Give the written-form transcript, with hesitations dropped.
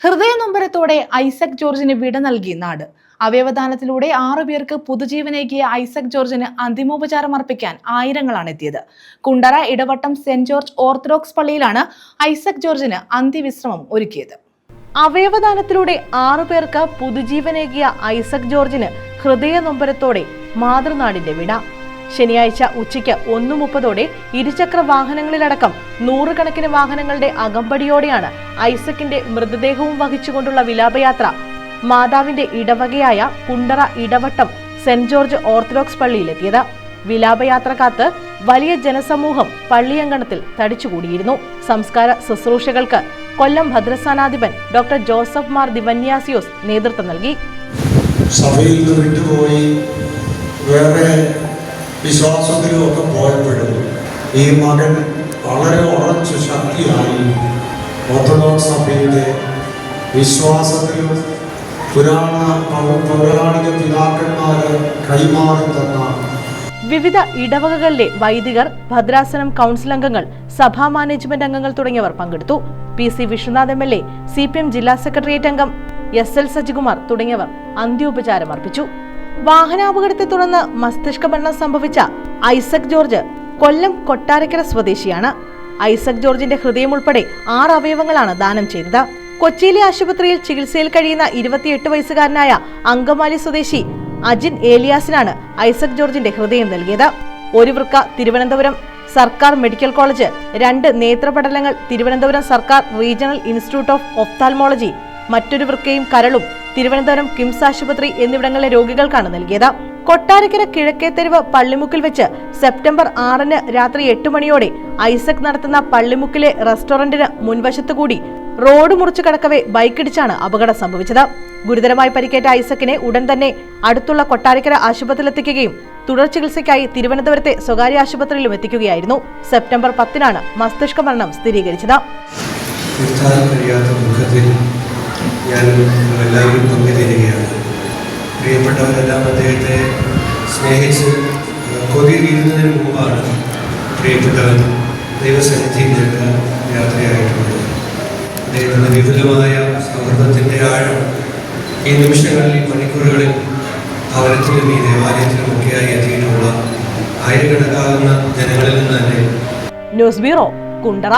ഹൃദയനൊമ്പരത്തോടെ ഐസക് ജോർജിന് വിട നൽകി നാട്. അവയവദാനത്തിലൂടെ 6 പേർക്ക് പുതുജീവനേകിയ ഐസക് ജോർജിന് അന്തിമോപചാരം അർപ്പിക്കാൻ ആയിരങ്ങളാണ് എത്തിയത്. Kundara Idavattam Saint George Orthodox പള്ളിയിലാണ് ഐസക് ജോർജിന് അന്ത്യവിശ്രമം ഒരുക്കിയത്. അവയവദാനത്തിലൂടെ 6 പേർക്ക് പുതുജീവനേകിയ ഐസക് ജോർജിന് ഹൃദയനൊമ്പരത്തോടെ മാതൃനാടിന്റെ വിട. ശനിയാഴ്ച ഉച്ചയ്ക്ക് 1:30 ഇരുചക്ര വാഹനങ്ങളിലടക്കം 100 കണക്കിന് വാഹനങ്ങളുടെ അകമ്പടിയോടെയാണ് ഐസക്കിന്റെ മൃതദേഹവും വഹിച്ചുകൊണ്ടുള്ള വിലാപയാത്ര മാതാവിന്റെ ഇടവകയായ Kundara Idavattam Saint George Orthodox പള്ളിയിലെത്തിയത്. വിലാപയാത്ര കാത്ത് വലിയ ജനസമൂഹം പള്ളിയങ്കണത്തിൽ തടിച്ചുകൂടിയിരുന്നു. സംസ്കാര ശുശ്രൂഷകൾക്ക് കൊല്ലം ഭദ്രസ്ഥാനാധിപൻ ഡോക്ടർ ജോസഫ് മാർ ദിവന്യാസിയോസ് നേതൃത്വം നൽകി. സഭയിൽ നിന്ന് വിട്ടുപോയി വേറെ വിശ്വാസത്തിലും ഒക്കെ പോയപ്പോഴും ഈ മകൻ വളരെ ഉറച്ച ശക്തിയായി ഓർത്തഡോക്സ് സഭയുടെ വിശ്വാസത്തിലും പൗരാണിക പിതാക്കന്മാരെ കൈമാറി തന്ന വിവിധ ഇടവകകളിലെ വൈദികർ, ഭദ്രാസനം കൗൺസിൽ അംഗങ്ങൾ, സഭാ മാനേജ്മെന്റ് അംഗങ്ങൾ തുടങ്ങിയവർ പങ്കെടുത്തു. PC വിശ്വനാഥ് MLA, CPM ജില്ലാ സെക്രട്ടേറിയറ്റ് അംഗം SL സജികുമാർ തുടങ്ങിയവർ അന്ത്യോപചാരം അർപ്പിച്ചു. വാഹനാപകടത്തെ തുടർന്ന് മസ്തിഷ്ക മരണം സംഭവിച്ച ഐസക് ജോർജ് കൊല്ലം കൊട്ടാരക്കര സ്വദേശിയാണ്. ഐസക് ജോർജിന്റെ ഹൃദയം ഉൾപ്പെടെ 6 അവയവങ്ങളാണ് ദാനം ചെയ്തത്. കൊച്ചിയിലെ ആശുപത്രിയിൽ ചികിത്സയിൽ കഴിയുന്ന 28 വയസ്സുകാരനായ അങ്കമാലി സ്വദേശി അജിൻ ഏലിയാസിനാണ് ഐസക് ജോർജിന്റെ ഹൃദയം നൽകിയത്. ഒരു വൃക്ക തിരുവനന്തപുരം സർക്കാർ മെഡിക്കൽ കോളേജ്, 2 നേത്രപടലങ്ങൾ തിരുവനന്തപുരം സർക്കാർ റീജിയണൽ ഇൻസ്റ്റിറ്റ്യൂട്ട് ഓഫ് ഒഫ്താൽമോളജി, മറ്റൊരു വൃക്കയും കരളും തിരുവനന്തപുരം കിംസ് ആശുപത്രി എന്നിവിടങ്ങളിലെ രോഗികൾക്കാണ് നൽകിയത്. കൊട്ടാരക്കര കിഴക്കേത്തെരുവ് പള്ളിമുക്കിൽ വെച്ച് സെപ്റ്റംബർ 6 രാത്രി 8 മണിയോടെ ഐസക് നടത്തുന്ന പള്ളിമുക്കിലെ റെസ്റ്റോറന്റിന് മുൻവശത്തുകൂടി റോഡ് മുറിച്ചു കടക്കവെ ബൈക്കിടിച്ചാണ് അപകടം സംഭവിച്ചത്. ഗുരുതരമായി പരിക്കേറ്റ ഐസക്കിനെ ഉടൻ തന്നെ അടുത്തുള്ള കൊട്ടാരക്കര ആശുപത്രിയിലെത്തിക്കുകയും തുടർ ചികിത്സയ്ക്കായി തിരുവനന്തപുരത്തെ സ്വകാര്യ ആശുപത്രിയിലും എത്തിക്കുകയായിരുന്നു. സെപ്റ്റംബർ 10 മസ്തിഷ്ക മരണം സ്ഥിരീകരിച്ചത്. ഞാൻ എല്ലാവരും പങ്കുചേരുകയാണ്. പ്രിയപ്പെട്ടവരെല്ലാം അദ്ദേഹത്തെ സ്നേഹിച്ച് കൊതിയിരുന്നതിന് മുമ്പാണ് പ്രിയപ്പെട്ടവൻ ദൈവസന്നിധിയിലേക്ക് യാത്രയായിട്ടുള്ളത്. അദ്ദേഹത്തിൻ്റെ വിപുലമായ സൗഹൃദത്തിൻ്റെ ആഴം ഈ നിമിഷങ്ങളിൽ, ഈ മണിക്കൂറുകളിൽ ഭവനത്തിലും ഈ ദേവാലയത്തിലുമൊക്കെയായി എത്തിയിട്ടുള്ള ആയിരക്കണക്കാകുന്ന ജനങ്ങളിൽ നിന്ന് തന്നെ. News bureau, Kundara.